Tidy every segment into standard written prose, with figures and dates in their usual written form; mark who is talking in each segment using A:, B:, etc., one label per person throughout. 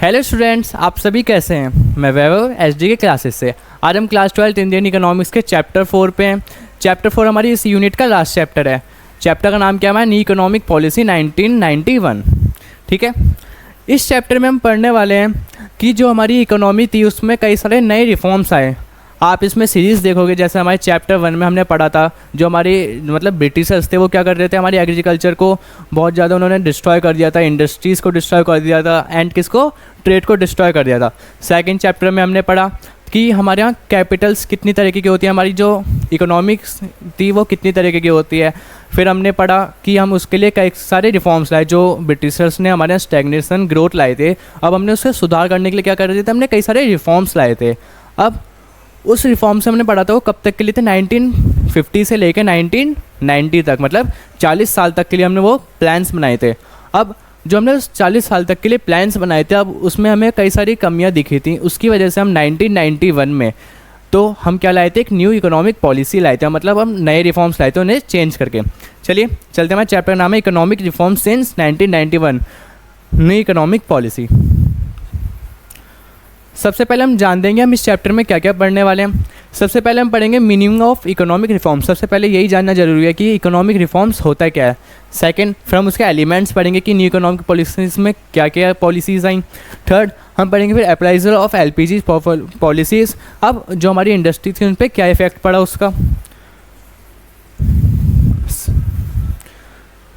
A: Hello students, आप सभी कैसे हैं। मैं वैभव एसडी के क्लासेस से। आज हम क्लास 12 इंडियन इकोनॉमिक्स के चैप्टर 4 पे हैं। चैप्टर 4 हमारी इस यूनिट का लास्ट चैप्टर है। चैप्टर का नाम क्या है? New economic policy 1991। ठीक है, इस चैप्टर में हम पढ़ने वाले हैं कि जो हमारी इकोनॉमी थी उसमें कई सारे नए रिफॉर्म्स आए। आप इसमें सीरीज़ देखोगे, जैसे हमारे चैप्टर 1 में हमने पढ़ा था, जो हमारे मतलब ब्रिटिशर्स थे वो क्या कर रहे थे, हमारी एग्रीकल्चर को बहुत ज़्यादा उन्होंने डिस्ट्रॉय कर दिया था, इंडस्ट्रीज़ को डिस्ट्रॉय कर दिया था एंड किसको, ट्रेड को डिस्ट्रॉय कर दिया था। सेकंड चैप्टर में हमने पढ़ा कि हमारे यहाँ कैपिटल्स कितनी तरीके की होती है, हमारी जो इकोनॉमिक्स थी वो कितनी तरीके की होती है। फिर हमने पढ़ा कि हम उसके लिए कई सारे रिफॉर्म्स लाए जो ब्रिटिशर्स ने हमारे यहाँ स्टैग्नेशन ग्रोथ लाए थे। अब हमने उससे सुधार करने के लिए क्या कर रहे थे, हमने कई सारे रिफॉर्म्स लाए थे। अब उस रिफॉर्म से हमने पढ़ा था वो कब तक के लिए थे, 1950 से लेकर 1990 तक, मतलब 40 साल तक के लिए हमने वो प्लान्स बनाए थे। अब जो हमने 40 साल तक के लिए प्लान्स बनाए थे, अब उसमें हमें कई सारी कमियां दिखी थी। उसकी वजह से हम 1991 में तो हम क्या लाए थे, एक न्यू इकोनॉमिक पॉलिसी लाए थे, मतलब हम नए रिफॉर्म्स लाए थे उन्हें चेंज करके। चलिए चलते, हमारे चैप्टर का नाम है economic reform since 1991, new economic policy. सबसे पहले हम जान देंगे हम इस चैप्टर में क्या क्या पढ़ने वाले हैं। सबसे पहले हम पढ़ेंगे मीनिंग ऑफ इकोनॉमिक रिफॉर्म्स। सबसे पहले यही जानना जरूरी है कि इकोनॉमिक रिफॉर्म्स होता क्या है। सेकंड, फिर हम उसके एलिमेंट्स पढ़ेंगे कि न्यू इकोनॉमिक पॉलिसीज़ में क्या क्या पॉलिसीज़ आई। थर्ड, हम पढ़ेंगे फिर अप्राइजल ऑफ एलपीजी पॉलिसीज़। अब जो हमारी इंडस्ट्री थी उन पर क्या इफेक्ट पड़ा उसका।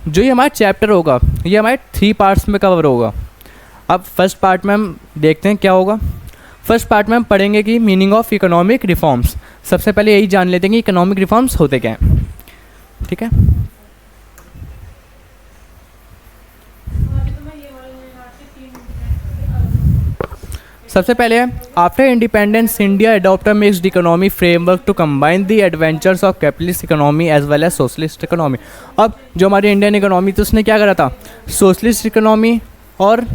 A: जो ये हमारा चैप्टर होगा ये हमारे 3 पार्ट्स में कवर होगा। अब फर्स्ट पार्ट में हम देखते हैं क्या होगा। फर्स्ट पार्ट में हम पढ़ेंगे कि मीनिंग ऑफ इकोनॉमिक रिफॉर्म्स। सबसे पहले यही जान लेते हैं कि इकोनॉमिक रिफॉर्म्स होते क्या हैं। ठीक है, सबसे पहले after independence India adopt a mixed economy framework to combine the adventures of capitalist economy as well as socialist economy. अब जो हमारी इंडियन इकोनॉमी थी उसने क्या करा था, सोशलिस्ट इकोनॉमी और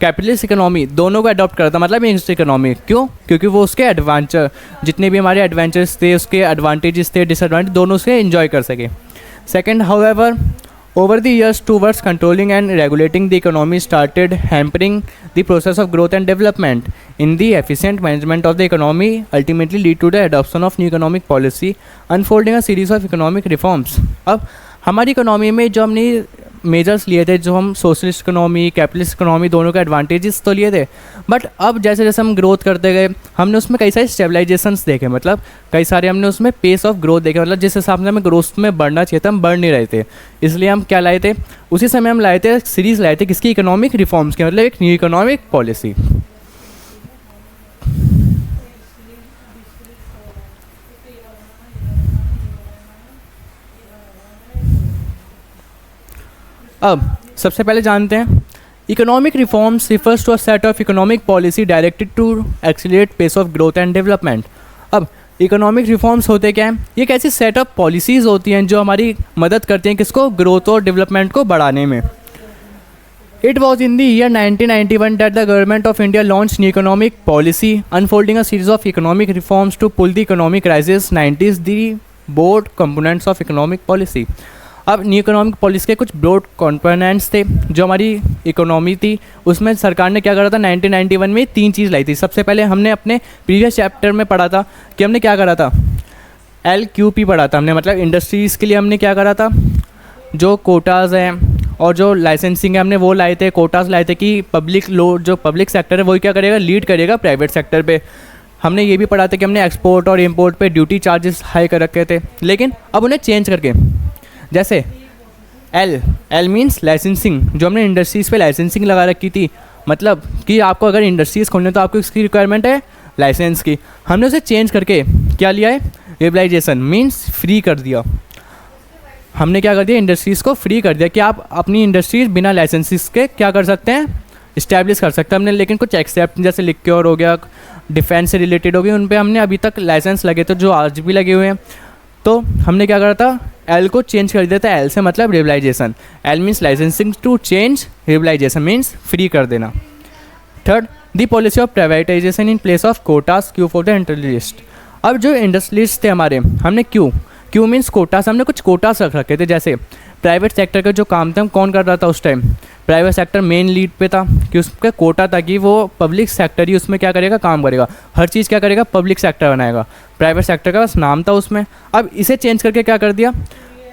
A: कैपिटलिस्ट इकोनॉमी दोनों को अडॉप्ट करा था, मतलब मिक्स्ड इकोनॉमी। क्यों? क्योंकि वो उसके एडवेंचर, जितने भी हमारे एडवेंचर्स थे, उसके एडवांटेजेस थे, डिसएडवांटेज, दोनों से एंजॉय कर सके। Second, however over the years towards controlling and regulating the economy started hampering the process of growth and development in the efficient management of the economy ultimately lead to the adoption of new economic policy unfolding a series of economic reforms। अब हमारी economy में जो हमने measures लिए थे, जो हम socialist economy capitalist economy दोनों के एडवांटेजेस तो लिए थे, बट अब जैसे जैसे हम ग्रोथ करते गए हमने उसमें कई सारे स्टेबलाइजेशंस देखे, मतलब कई सारे हमने उसमें पेस ऑफ ग्रोथ देखे, मतलब जिस हिसाब से हमें ग्रोथ में बढ़ना चाहिए था हम बढ़ नहीं रहे थे। इसलिए हम क्या लाए थे, उसी समय हम लाए थे सीरीज़ लाए थे किसकी, इकोनॉमिक रिफॉर्म्स के, मतलब एक न्यू इकोनॉमिक पॉलिसी। अब सबसे पहले जानते हैं economic reforms refers to a set of economic policy directed to accelerate pace of growth and development. अब इकोनॉमिक रिफॉर्म्स होते क्या हैं, ये एक ऐसी सेट ऑफ पॉलिसीज़ होती हैं जो हमारी मदद करती हैं किसको, ग्रोथ और डेवलपमेंट को बढ़ाने में। It was in the year 1991 that the government of India launched new economic policy, unfolding a series of economic reforms to pull the economic crisis 90s, the broad components of economic policy। अब new economic policy के कुछ broad components थे, जो हमारी economy थी उसमें सरकार ने क्या करा था, 1991 में 3 चीज़ लाई थी। सबसे पहले हमने अपने प्रीवियस चैप्टर में पढ़ा था कि हमने क्या करा था, LQP पढ़ा था हमने, मतलब इंडस्ट्रीज़ के लिए हमने क्या करा था, जो कोटाज़ हैं और जो लाइसेंसिंग है हमने वो लाए थे, कोटास लाए थे कि पब्लिक लोड, जो पब्लिक सेक्टर है वही क्या करेगा, लीड करेगा प्राइवेट सेक्टर पे। हमने ये भी पढ़ा था कि हमने एक्सपोर्ट और इंपोर्ट पे ड्यूटी चार्जेस हाई कर रखे थे, लेकिन अब उन्हें चेंज करके, जैसे L मीन्स लाइसेंसिंग, जो हमने इंडस्ट्रीज़ पे लाइसेंसिंग लगा रखी थी, मतलब कि आपको अगर इंडस्ट्रीज़ खोलने तो आपको इसकी रिक्वायरमेंट है लाइसेंस की, हमने उसे चेंज करके क्या लिया है, लिबरलाइजेशन मीन्स फ्री कर दिया। हमने क्या कर दिया, इंडस्ट्रीज़ को फ्री कर दिया कि आप अपनी इंडस्ट्रीज बिना लाइसेंसेस के क्या कर सकते हैं, इस्टेब्लिश कर सकते हैं। हमने लेकिन कुछ एक्सेप्ट, जैसे लिक्योर हो गया, डिफेंस से रिलेटेड हो गई, उन पे हमने अभी तक लाइसेंस लगे थे, जो आज भी लगे हुए हैं। तो हमने क्या करा था, L को चेंज कर दिया था, L से मतलब liberalisation, L means licensing to change, liberalisation means free कर देना। Third, the policy of privatisation in place of quotas queue for the industrialist. अब जो इंडस्ट्रियलिस्ट थे हमारे, हमने क्यों क्यू मीन्स कोटास, हमने कुछ कोटास रख रखे थे। जैसे प्राइवेट सेक्टर का जो काम था हम कौन कर रहा था उस time, private sector main lead पे था कि उसका कोटा था कि वो पब्लिक सेक्टर ही उसमें क्या करेगा, काम करेगा, हर चीज़ क्या करेगा, पब्लिक सेक्टर बनाएगा। प्राइवेट सेक्टर का बस नाम था उसमें। अब इसे चेंज करके क्या कर दिया,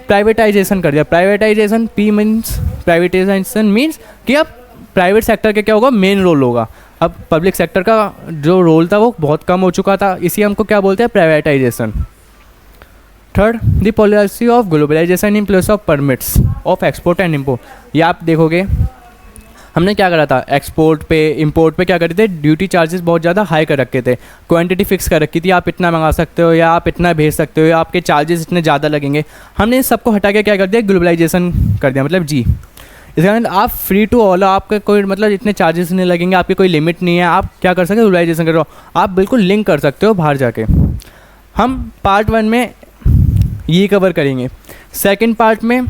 A: प्राइवेटाइजेशन कर दिया। Privatisation, P means privatisation means कि अब प्राइवेट सेक्टर का क्या होगा, मेन रोल होगा। अब पब्लिक सेक्टर का जो रोल था वो बहुत कम हो चुका था, इसी हमको क्या बोलते हैं, privatisation. Third, the policy of globalisation in place of permits of export and import. ये आप देखोगे हमने क्या करा था, एक्सपोर्ट पे इंपोर्ट पे क्या करे थे, ड्यूटी चार्जेस बहुत ज़्यादा हाई कर रखे थे, क्वांटिटी फिक्स कर रखी थी, आप इतना मंगा सकते हो या आप इतना भेज सकते हो या आपके चार्जेस इतने ज़्यादा लगेंगे। हमने इस सबको हटा के क्या कर दिया, ग्लोबलाइजेशन कर दिया, मतलब जी। इसका कारण आप फ्री टू ऑल, आपका कोई मतलब इतने चार्जेस नहीं लगेंगे, आपकी कोई लिमिट नहीं है, आप क्या कर सकते हो, ग्लोबलाइजेशन करो, आप बिल्कुल लिंक कर सकते हो बाहर जाके। हम पार्ट 1 में ये कवर करेंगे, सेकंड पार्ट में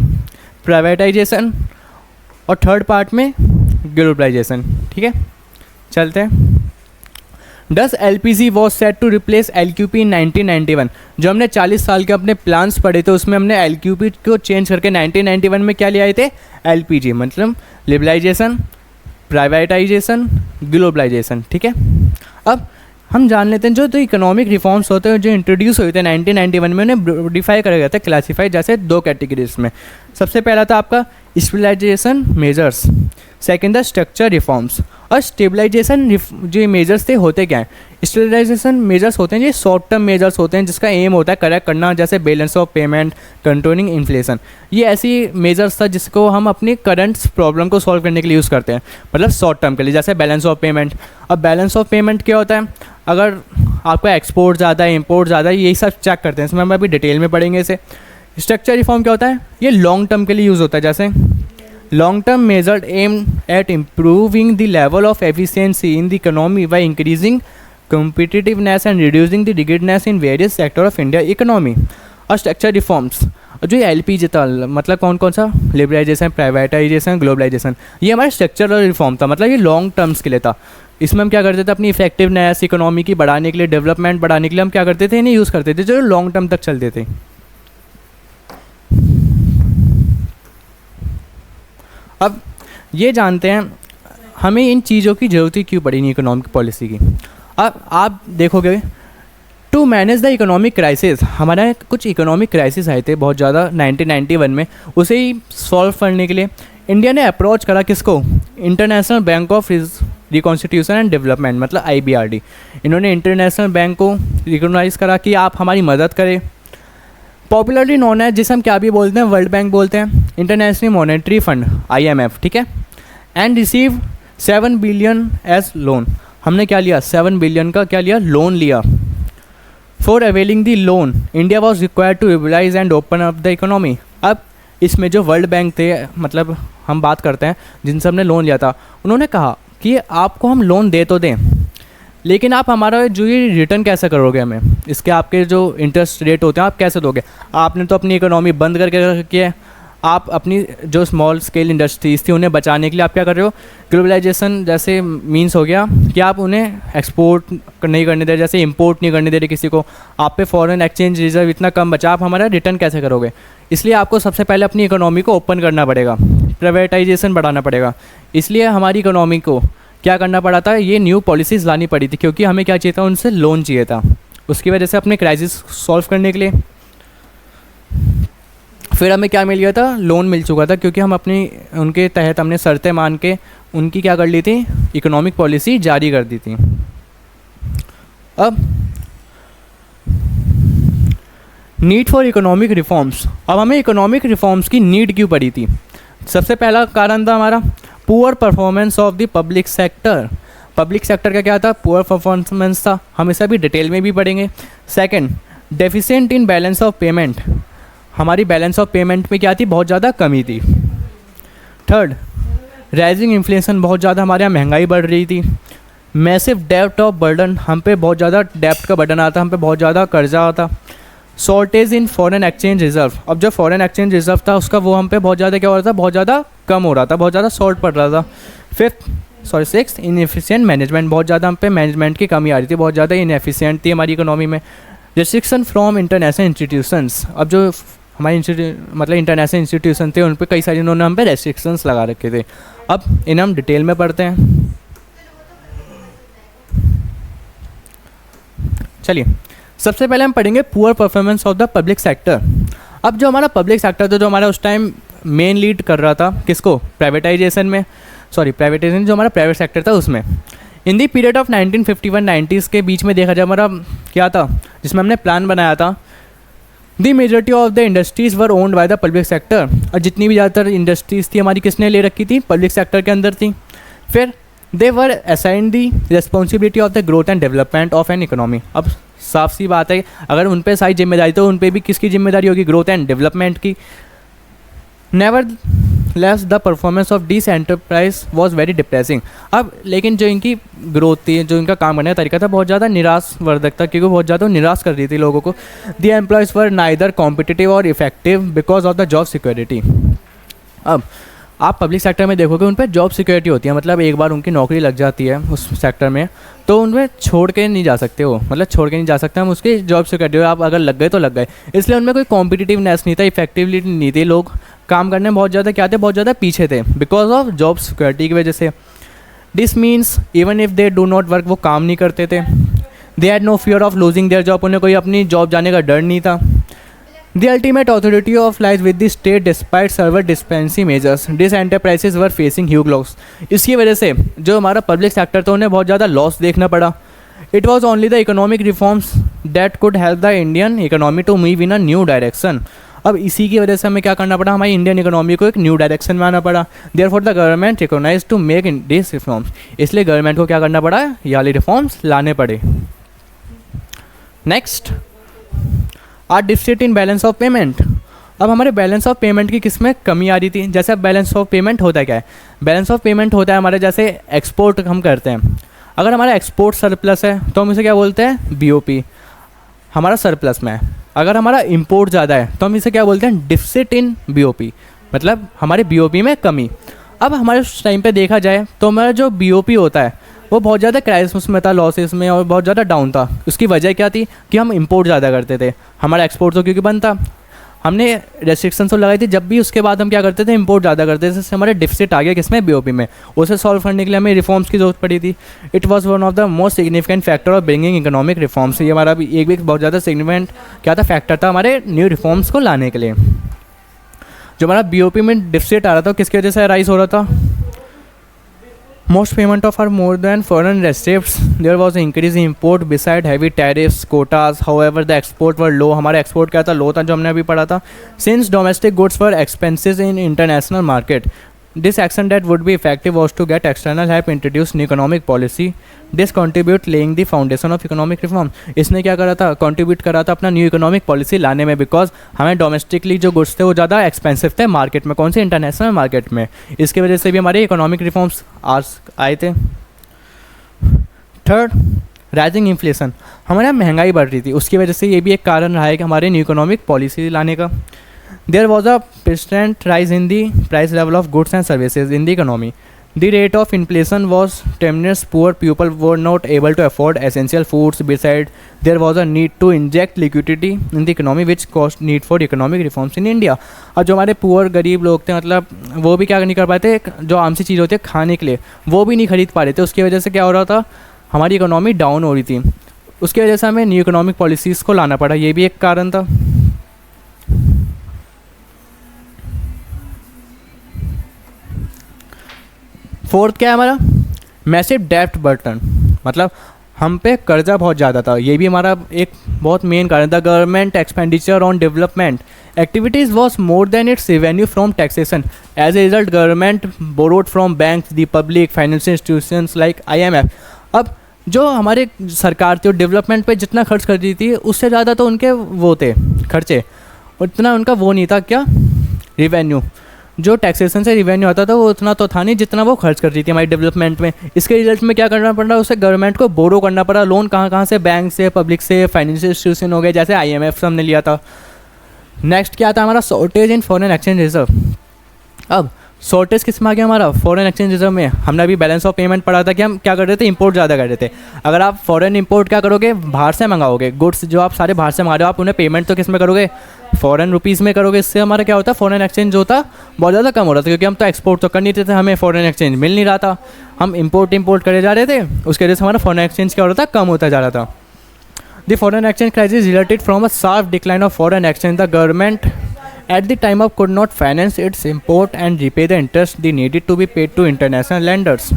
A: प्राइवेटाइजेशन और थर्ड पार्ट में ग्लोबलाइजेशन। ठीक है, चलते हैं। Thus LPG was set to replace LQP in 1991। जो हमने 40 साल के अपने प्लान्स पढ़े थे उसमें हमने LQP को चेंज करके 1991 में क्या ले आए थे, LPG, मतलब लिबरलाइजेशन, प्राइवेटाइजेशन, ग्लोबलाइजेशन। ठीक है, अब हम जान लेते हैं जो तो इकोनॉमिक रिफॉर्म्स होते हैं जो इंट्रोड्यूस हुए थे 1991 में, उन्हें डिफाई करा गया था, क्लासीफाई जैसे 2 कैटेगरीज में। सबसे पहला था आपका स्टेबलाइजेशन मेजर्स, सेकंड था स्ट्रक्चर रिफॉर्म्स। और स्टेबलाइजेशन जो मेजर्स थे होते क्या हैं, स्टेबलाइजेशन मेजर्स होते हैं ये शॉर्ट टर्म मेजर्स होते हैं जिसका एम होता है करेक्ट करना, जैसे balance of payment, controlling inflation. ये ऐसी मेजर्स था जिसको हम अपनी करंट प्रॉब्लम को सॉल्व करने के लिए यूज़ करते हैं, मतलब शॉर्ट टर्म के लिए, जैसे बैलेंस ऑफ पेमेंट। अब बैलेंस ऑफ पेमेंट क्या होता है, अगर आपका एक्सपोर्ट ज़्यादा है, इम्पोर्ट ज़्यादा है, यही सब चेक करते हैं, इसमें हम अभी डिटेल में पढ़ेंगे इसे। स्ट्रक्चर रिफॉर्म क्या होता है, ये लॉन्ग टर्म के लिए यूज़ होता है, जैसे long term measured aim at improving the level of efficiency in the economy by increasing competitiveness and reducing the rigidness in various sector of India economy। और स्ट्रक्चर रिफॉर्म्स जो ये LPG था, मतलब कौन कौन सा, लिबरलाइजेशन, प्राइवेटाइजेशन, ग्लोबलाइजेशन, ये हमारा स्ट्रक्चरल रिफॉर्म था, मतलब ये लॉन्ग टर्म्स के लिए था। इसमें हम क्या करते थे, अपनी इफेक्टिवनेस इकोनॉमी की बढ़ाने के लिए, डेवलपमेंट बढ़ाने के लिए हम क्या करते थे, इन्हें यूज़ करते थे जो लॉन्ग टर्म तक चलते थे। अब ये जानते हैं हमें इन चीज़ों की ज़रूरत ही क्यों पड़ी इकोनॉमिक पॉलिसी की। अब आप देखोगे to manage the economic crisis, हमारा कुछ इकोनॉमिक क्राइसिस आए थे बहुत ज़्यादा 1991 में, उसे ही सॉल्व करने के लिए इंडिया ने अप्रोच करा किसको, international bank of reconstitution and development, मतलब IBRD। इन्होंने इंटरनेशनल बैंक को रिकॉग्नाइज करा कि आप हमारी मदद करें। पॉपुलरली नोन है जिसे हम क्या भी बोलते हैं, वर्ल्ड बैंक बोलते हैं, इंटरनेशनल मॉनेटरी फंड IMF। ठीक है, and receive 7 billion as loan. हमने क्या लिया, 7 बिलियन का क्या लिया, लोन लिया। For availing the loan India was required to liberalise and open up the economy. अब इसमें जो वर्ल्ड बैंक थे, मतलब हम बात करते हैं जिनसे हमने लोन लिया था, उन्होंने कहा कि आपको हम लोन दे तो दें, लेकिन आप हमारा जो ये रिटर्न कैसे करोगे हमें, इसके आपके जो इंटरेस्ट रेट होते हैं आप कैसे दोगे। आपने तो अपनी इकोनॉमी बंद करके रखी है, आप अपनी जो स्मॉल स्केल इंडस्ट्रीज़ थी उन्हें बचाने के लिए आप क्या कर रहे हो, ग्लोबलाइजेशन जैसे मीन्स हो गया कि आप उन्हें एक्सपोर्ट नहीं करने दे रहे, जैसे इंपोर्ट नहीं करने दे रहे किसी को, आप पे फॉरेन एक्सचेंज रिजर्व इतना कम बचा, आप हमारा रिटर्न कैसे करोगे। इसलिए आपको सबसे पहले अपनी इकोनॉमी को ओपन करना पड़ेगा, प्राइवेटाइजेशन बढ़ाना पड़ेगा। इसलिए हमारी इकोनॉमी को क्या करना पड़ा था, ये न्यू पॉलिसीज़ लानी पड़ी थी, क्योंकि हमें क्या चाहिए था, उनसे लोन चाहिए था, उसकी वजह से अपने क्राइसिस सॉल्व करने के लिए। फिर हमें क्या मिल गया था, लोन मिल चुका था, क्योंकि हम अपनी उनके तहत हमने शर्तें मान के उनकी क्या कर ली थी, इकोनॉमिक पॉलिसी जारी कर दी थी। अब नीड फॉर इकोनॉमिक रिफॉर्म्स, अब हमें इकोनॉमिक रिफॉर्म्स की नीड क्यों पड़ी थी। सबसे पहला कारण था हमारा poor performance of the public sector. Public sector का क्या था, पुअर परफॉर्मेंस था, हम इसे अभी डिटेल में भी पढ़ेंगे। Second, deficient in balance of payment, हमारी बैलेंस ऑफ पेमेंट में क्या थी, बहुत ज़्यादा कमी थी। थर्ड, राइजिंग इन्फ्लेशन, बहुत ज़्यादा हमारे यहाँ महंगाई बढ़ रही थी। मैसिव डेप्ट ऑफ बर्डन, हम पे बहुत ज़्यादा डेप्ट का बर्डन आता, हम पे बहुत ज़्यादा कर्जा आता। Shortage in foreign exchange reserve, अब जो फॉरेन एक्सचेंज रिजर्व था उसका वो हम पे बहुत ज़्यादा क्या हो रहा था, बहुत ज़्यादा कम हो रहा था, बहुत ज़्यादा शॉर्ट पड़ रहा था। सिक्स, इनएफिशिएंट मैनेजमेंट, बहुत ज़्यादा हम पे मैनेजमेंट की कमी आ रही थी, बहुत ज़्यादा इनएफिशिएंट थी हमारी इकोनॉमी में। रिस्ट्रिक्शन फ्रॉम इंटरनेशनल इंस्टीट्यूशंस, अब जो हमारे मतलब इंटरनेशनल इंस्टीट्यूशन थे उन पर कई सारी उन्होंने हम पे रेस्ट्रिक्शंस लगा रखे थे। अब इन्हें हम डिटेल में पढ़ते हैं। चलिए सबसे पहले हम पढ़ेंगे poor performance of the public sector. अब जो हमारा पब्लिक सेक्टर था, जो हमारा उस टाइम मेन लीड कर रहा था किसको, प्राइवेटाइजेशन में, प्राइवेटाइजेशन जो हमारा प्राइवेट सेक्टर था उसमें। इन दी पीरियड ऑफ 1951-90s के बीच में देखा जाए हमारा क्या था, जिसमें हमने प्लान बनाया था, दी majority of the industries were owned by the public sector, और जितनी भी ज़्यादातर इंडस्ट्रीज़ थी हमारी किसने ले रखी थी, पब्लिक सेक्टर के अंदर थी। फिर they were assign the responsibility of the growth and development of an economy. अब साफ सी बात है, अगर उन पर सारी जिम्मेदारी तो उन पर भी किसकी जिम्मेदारी होगी, ग्रोथ एंड डेवलपमेंट की। Never less the performance of this enterprise was very depressing. अब लेकिन जो इनकी ग्रोथ थी, जो इनका काम करने का तरीका था, बहुत ज़्यादा निराशवर्धक था, क्योंकि बहुत ज़्यादा निराश कर रही थी लोगों को। The employees were neither competitive और effective because of the job security. अब आप पब्लिक सेक्टर में देखोगे उन पर जॉब सिक्योरिटी होती है, मतलब एक बार उनकी नौकरी लग जाती है उस सेक्टर में तो उनमें छोड़ के नहीं जा सकते हो, मतलब छोड़ के नहीं जा सकते हम उसकी जॉब सिक्योरिटी। आप अगर लग गए तो लग गए, इसलिए उनमें कोई कॉम्पिटिटिवनेस नहीं था, इफेक्टिवली नहीं थी, लोग काम करने में बहुत ज़्यादा क्या थे, बहुत ज़्यादा पीछे थे बिकॉज ऑफ जॉब सिक्योरिटी की वजह से। This means even if they do not work, वो काम नहीं करते थे। They had no fear of losing their job, उन्हें कोई अपनी जॉब जाने का डर नहीं था। The ultimate authority of lies with the state despite server dispensing measures. These enterprises were facing huge loss. इसकी वजह से जो हमारा पब्लिक सेक्टर था उन्हें बहुत ज़्यादा लॉस देखना पड़ा। It was only the economic reforms that could help the Indian economy to move in a new direction. अब इसी की वजह से हमें क्या करना पड़ा, हमारी इंडियन इकोनॉमी को एक न्यू डायरेक्शन में आना पड़ा। Therefore the government recognized to make these reforms. इसलिए गवर्नमेंट को क्या करना पड़ा, ये वाले रिफॉर्म्स लाने पड़े। Next are deficit in balance of payment. अब हमारे बैलेंस ऑफ पेमेंट की किस में कमी आ रही थी। जैसे अब बैलेंस ऑफ पेमेंट होता है क्या है, बैलेंस ऑफ पेमेंट होता है हमारे जैसे एक्सपोर्ट हम करते हैं, अगर हमारा एक्सपोर्ट सरप्लस है तो हम इसे क्या बोलते हैं, बीओपी, हमारा सरप्लस में है। अगर हमारा इंपोर्ट ज़्यादा है तो हम इसे क्या बोलते हैं, डिफिसिट इन बीओपी, मतलब हमारे बीओपी में कमी। अब हमारे उस टाइम पे देखा जाए तो हमारा जो बीओपी होता है वो बहुत ज़्यादा क्राइसिस में था, लॉसेस में, और बहुत ज़्यादा डाउन था। उसकी वजह क्या थी कि हम इंपोर्ट ज़्यादा करते थे, हमारा एक्सपोर्ट तो क्योंकि बंद था, हमने रेस्ट्रिक्शंस तो लगाई थी, जब भी उसके बाद हम क्या करते थे, इंपोर्ट ज़्यादा करते थे, जिससे हमारे डिफिसिट आ गया किसमें, बीओपी में। उसे सॉल्व करने के लिए हमें रिफॉर्म्स की जरूरत पड़ी थी। It was one of the most significant factor of bringing economic reforms. ये हमारा भी एक भी बहुत ज़्यादा सिग्निफिकेंट क्या था, फैक्टर था हमारे न्यू रिफॉर्म्स को लाने के लिए। जो हमारा बीओपी में डिफिसिट आ रहा था किसकी वजह से राइज हो रहा था, most payment of are more than foreign receipts. There was an increase in import beside heavy tariffs, quotas. However, the export were low. हमारा export क्या था, low था, जो हमने अभी पढ़ा था। Since domestic goods were expensive in international market, this action that would be effective was to get external help, introduce new economic policy. This contribute laying the foundation of economic reform. इसने क्या करा था, contribute करा था अपना new economic policy लाने में, because हमें डोमेस्टिकली जो गुड्स थे वो ज़्यादा एक्सपेंसिव थे मार्केट में, कौन से, इंटरनेशनल मार्केट में। इसकी वजह से भी हमारे इकोनॉमिक रिफॉर्म्स आए थे। थर्ड, राइजिंग इन्फ्लेशन, हमारे यहाँ महंगाई बढ़ रही थी, उसकी वजह से ये भी एक कारण रहा है कि हमारे न्यू इकोनॉमिक पॉलिसी लाने का। There was a persistent rise in the price level of goods and services in the economy. The rate of inflation was tremendous. Poor people were not able to afford essential foods. Besides, there was a need to inject liquidity in the economy, which caused need for economic reforms in India. अब जो हमारे poor गरीब लोग थे, मतलब वो भी क्या नहीं कर पाते, जो आम सी चीज़ होती है खाने के लिए वो भी नहीं खरीद पा रहे थे। उसकी वजह से क्या हो रहा था, हमारी इकोनॉमी डाउन हो रही थी। उसकी वजह से हमें न्यू इकोनॉमिक पॉलिसीज़ को लाना पड़ा, ये भी एक कारण था। फोर्थ क्या है हमारा, मैसिव डेब्ट बर्टन, मतलब हम पे कर्जा बहुत ज़्यादा था, ये भी हमारा एक बहुत मेन कारण था। Government expenditure on development activities was more than its revenue from taxation. As a result government borrowed from banks, the public financial institutions like IMF। अब जो हमारे सरकार थी वो डेवलपमेंट पे जितना खर्च कर रही थी उससे ज़्यादा तो उनके वो थे खर्चे, उतना उनका वो नहीं था, क्या, रिवेन्यू। जो टैक्सेशन से रिवेन्यू आता था वो उतना तो था नहीं जितना वो खर्च कर रही थी हमारी डेवलपमेंट में। इसके रिजल्ट में क्या करना पड़ रहा, उसे गवर्नमेंट को बोरो करना पड़ा, लोन कहाँ से, बैंक से, पब्लिक से, फाइनेंशियल इंस्टीट्यूशन हो गए, जैसे IMF से हमने लिया था। नेक्स्ट क्या था हमारा, shortage in foreign exchange reserve. अब शॉर्टेज किस में आ गया हमारा, फॉरेन एक्सचेंज रिजर्व में। हमने अभी बैलेंस ऑफ पेमेंट पढ़ा था कि हम क्या कर रहे थे, इंपोर्ट ज़्यादा कर रहे थे। अगर आप फॉरेन इंपोर्ट क्या करोगे, बाहर से मंगाओगे गुड्स, जो आप सारे बाहर से मंगा रहे हो, आप उन्हें पेमेंट तो किस में करोगे, फॉरेन रुपीज़ में करोगे। इससे हमारा क्या होता है, फॉरेन एक्सचेंज जो होता बहुत ज़्यादा कम हो रहा था, क्योंकि हम तो एक्सपोर्ट तो कर नहीं रहे थे, हमें फॉरेन एक्सचेंज मिल नहीं रहा था, हम इंपोर्ट करे जा रहे थे, उसके वजह से हमारा फॉरेन एक्सचेंज क्या हो रहा था, कम होता जा रहा था। The foreign exchange crisis resulted from a sharp decline of foreign exchange. The government at the time of could not finance its import and repay the interest they needed to be paid to international lenders।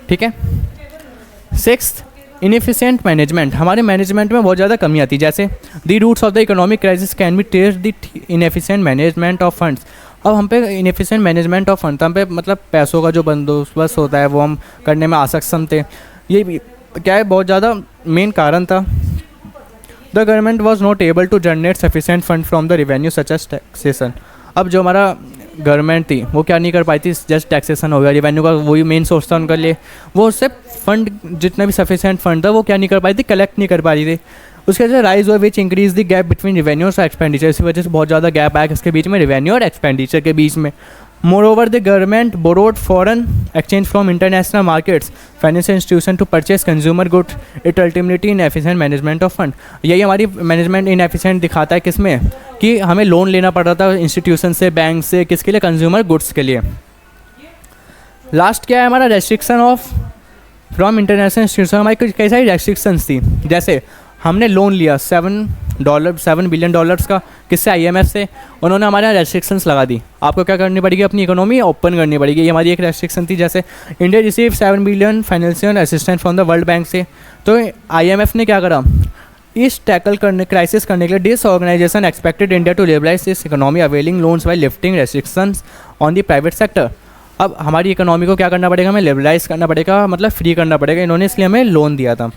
A: ठीक है। Sixth, inefficient management. हमारे management में बहुत ज़्यादा कमी आती है। जैसे the roots of the economic crisis can be traced the inefficient management of funds. अब हम पे इनएफिशिएंट मैनेजमेंट ऑफ फंड, हम पे मतलब पैसों का जो बंदोबस्त होता है वो हम करने में असक्षम थे। ये क्या है, बहुत ज़्यादा मेन कारण था। The government was not able to generate sufficient fund from the revenue such as taxation. अब जो हमारा गवर्नमेंट थी वो क्या नहीं कर पाई थी, जस्ट टैक्सेशन हो गया, रेवेन्यू का वही मेन सोर्स था उनके लिए, वो उससे फंड जितना भी सफिशेंट फंड था वो क्या नहीं कर पाई थी, कलेक्ट नहीं कर पा रही थी। उसके वजह से राइज हुआ which increase the gap between revenue और एक्सपेंडिचर। इसी वजह से बहुत ज़्यादा गैप आया इसके बीच में, रेवेन्यू और एक्सपेंडिचर के बीच में। Moreover, the government borrowed foreign exchange from international markets, financial institution to purchase consumer goods. It ultimately inefficient management of fund। यही हमारी मैनेजमेंट इनएफिशिएंट दिखाता है किसमें, कि हमें लोन लेना पड़ रहा था इंस्टीट्यूशन से, बैंक से, किसके लिए, कंज्यूमर गुड्स के लिए। लास्ट क्या है हमारा, restriction of from international institution. हमारी कई सारी रेस्ट्रिक्शंस थी। जैसे हमने लोन लिया $7 बिलियन का, किससे, IMF से। उन्होंने हमारे यहाँ रेस्ट्रिक्शंस लगा दी, आपको क्या करनी पड़ेगी, अपनी इकोनॉमी ओपन करनी पड़ेगी। ये हमारी एक रेस्ट्रिक्शन थी। जैसे India receive $7 billion financial assistance from the world bank से, तो IMF ने क्या करा, इस टैकल करने क्राइसिस करने के लिए this organisation expected India to liberalise this economy availing loans by lifting restrictions on the private sector. अब हमारी इकोनॉमी को क्या करना पड़ेगा, हमें लिबरलाइज करना पड़ेगा, मतलब फ्री करना पड़ेगा। इन्होंने इसलिए हमें लोन दिया था।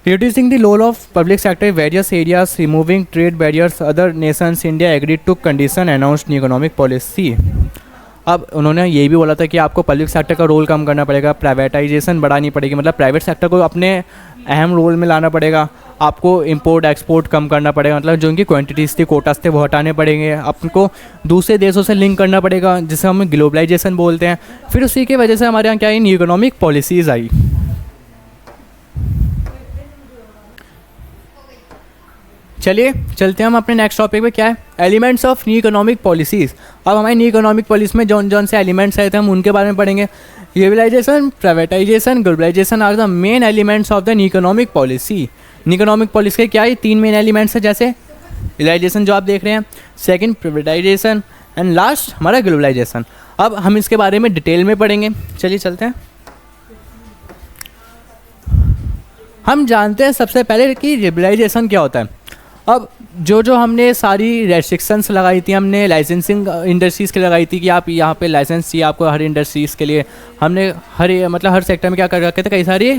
A: Reducing the role of public sector in various areas, removing trade barriers, other nations, India agreed to condition announced new economic policy। अब उन्होंने ये भी बोला था कि आपको पब्लिक सेक्टर का रोल कम करना पड़ेगा, प्राइवेटाइजेशन बढ़ानी पड़ेगी, मतलब प्राइवेट सेक्टर को अपने अहम रोल में लाना पड़ेगा, आपको इंपोर्ट एक्सपोर्ट कम करना पड़ेगा, मतलब जो उनकी क्वांटिटीज़ थी, कोटास थे, वो हटाने पड़ेंगे, आपको दूसरे देशों से लिंक करना पड़ेगा, जिसे हम ग्लोबलाइजेशन बोलते हैं। फिर उसी की वजह से हमारे यहाँ क्या आई, न्यू इकोनॉमिक पॉलिसीज़ आई। चलिए चलते हैं हम अपने नेक्स्ट टॉपिक पे, क्या है, elements of new economic policies. अब हमारी न्यू इकोनॉमिक पॉलिसी में जौन से एलिमेंट्स आए थे हम उनके बारे में पढ़ेंगे। Liberalisation, privatisation, globalisation are the main elements of the new economic policy. New economic policy के क्या है, 3 मेन एलिमेंट्स हैं। जैसे लिबरलाइजेशन जो आप देख रहे हैं, सेकेंड प्राइवेटाइजेशन, एंड लास्ट हमारा ग्लोबलाइजेशन। अब हम इसके बारे में डिटेल में पढ़ेंगे। चलिए चलते हैं। हम जानते हैं सबसे पहले कि लिबरलाइजेशन क्या होता है। अब जो हमने सारी रेस्ट्रिक्शंस लगाई थी, हमने लाइसेंसिंग इंडस्ट्रीज़ के लगाई थी कि आप यहाँ पे लाइसेंस चाहिए आपको हर इंडस्ट्रीज़ के लिए। हमने हर सेक्टर में क्या कर रखे थे, कई सारी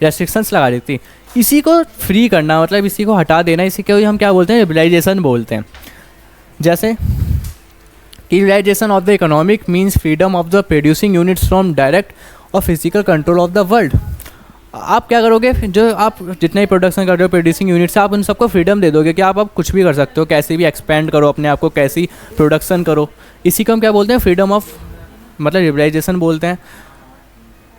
A: रेस्ट्रिक्शंस लगा दी थी। इसी को फ्री करना, मतलब इसी को हटा देना, इसी को हम क्या बोलते हैं, लिबरलाइजेशन बोलते हैं। जैसे liberalisation of the economic means freedom of the producing units from direct और physical control of the world. आप क्या करोगे, जो आप जितने ही प्रोडक्शन कर रहे हो प्रोड्यूसिंग यूनिट से, आप उन सबको फ्रीडम दे दोगे कि आप कुछ भी कर सकते हो, कैसे भी एक्सपेंड करो अपने आप को, कैसी प्रोडक्शन करो। इसी को हम क्या बोलते हैं, फ्रीडम ऑफ, मतलब लिबरलाइजेशन बोलते हैं।